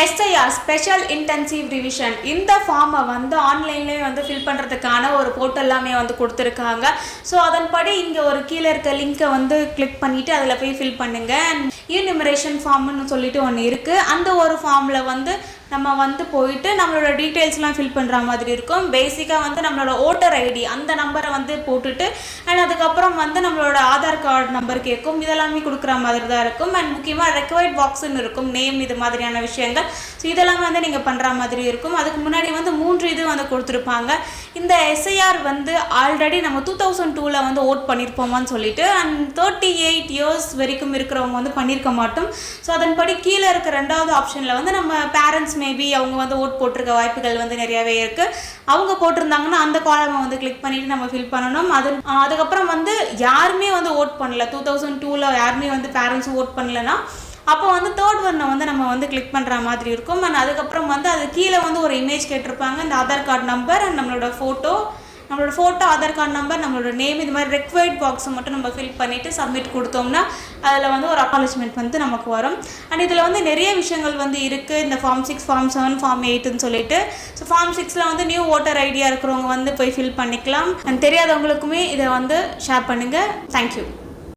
SIR special intensive revision இந்த ஃபார்மை வந்து ஆன்லைன்லேயே வந்து ஃபில் பண்ணுறதுக்கான ஒரு போர்ட்டல் எல்லாமே வந்து கொடுத்துருக்காங்க. ஸோ அதன்படி இங்கே ஒரு கீழே இருக்க லிங்க்கை வந்து கிளிக் பண்ணிவிட்டு அதில் போய் ஃபில் பண்ணுங்கள். அண்ட் இன்யூமரேஷன் ஃபார்ம்னு சொல்லிட்டு ஒன்று இருக்குது. அந்த ஒரு ஃபார்மில் வந்து நம்ம வந்து போயிட்டு நம்மளோட டீட்டெயில்ஸ்லாம் ஃபில் பண்ணுற மாதிரி இருக்கும். பேசிக்காக வந்து நம்மளோட ஓட்டர் ஐடி அந்த நம்பரை வந்து போட்டுட்டு அண்ட் அதுக்கப்புறம் வந்து நம்மளோட ஆதார் கார்டு நம்பர் கேட்கும். இதெல்லாமே கொடுக்குற மாதிரி தான் இருக்கும். அண்ட் முக்கியமாக ரெக்வயர்ட் பாக்ஸ்ன்னு இருக்கும், நேம், இது மாதிரியான விஷயங்கள். ஸோ இதெல்லாமே வந்து நீங்கள் பண்ணுற மாதிரி இருக்கும். அதுக்கு முன்னாடி வந்து 3 இது வந்து கொடுத்துருப்பாங்க. இந்த SIR வந்து ஆல்ரெடி நம்ம 2002 வந்து ஓட் பண்ணியிருப்போமான்னு சொல்லிட்டு அண்ட் 38 இயர்ஸ் வரைக்கும் இருக்கிறவங்க வந்து பண்ணியிருக்க மாட்டோம். ஸோ அதன்படி கீழே இருக்க 2வது ஆப்ஷனில் வந்து நம்ம பேரண்ட்ஸ் மேபி அவங்க வந்து ஓட் போட்டிருக்க வாய்ப்புகள் வந்து நிறையாவே இருக்குது. அவங்க போட்டிருந்தாங்கன்னா அந்த காலமை வந்து கிளிக் பண்ணிவிட்டு நம்ம ஃபில் பண்ணணும். அதுக்கப்புறம் வந்து யாருமே வந்து ஓட் பண்ணல, 2002 யாருமே வந்து பேரண்ட்ஸ் ஓட் பண்ணலன்னா அப்போ வந்து 3rd ஒன்னை வந்து நம்ம வந்து கிளிக் பண்ணுற மாதிரி இருக்கும். அண்ட் அதுக்கப்புறம் வந்து அது கீழே வந்து ஒரு இமேஜ் கேட்டிருப்பாங்க. இந்த ஆதார் கார்டு நம்பர் அண்ட் நம்மளோட ஃபோட்டோ, ஆதார் கார்டு நம்பர், நம்மளோட நேம், இது மாதிரி ரெக்வயர்ட் பாக்ஸை மட்டும் நம்ம ஃபில் பண்ணிவிட்டு சப்மிட் கொடுத்தோம்னா அதில் வந்து ஒரு அக்னாலஜ்மெண்ட் வந்து நமக்கு வரும். அண்ட் இதில் வந்து நிறைய விஷயங்கள் வந்து இருக்குது. இந்த ஃபார்ம் 6, ஃபார்ம் 7, ஃபார்ம் 8ன்னு சொல்லிட்டு. ஸோ ஃபார்ம் 6ல் வந்து நியூ ஓட்டர் ஐடியா இருக்கிறவங்க வந்து போய் ஃபில் பண்ணிக்கலாம். அண்ட் தெரியாதவங்களுக்குமே இதை வந்து ஷேர் பண்ணுங்கள். தேங்க்யூ.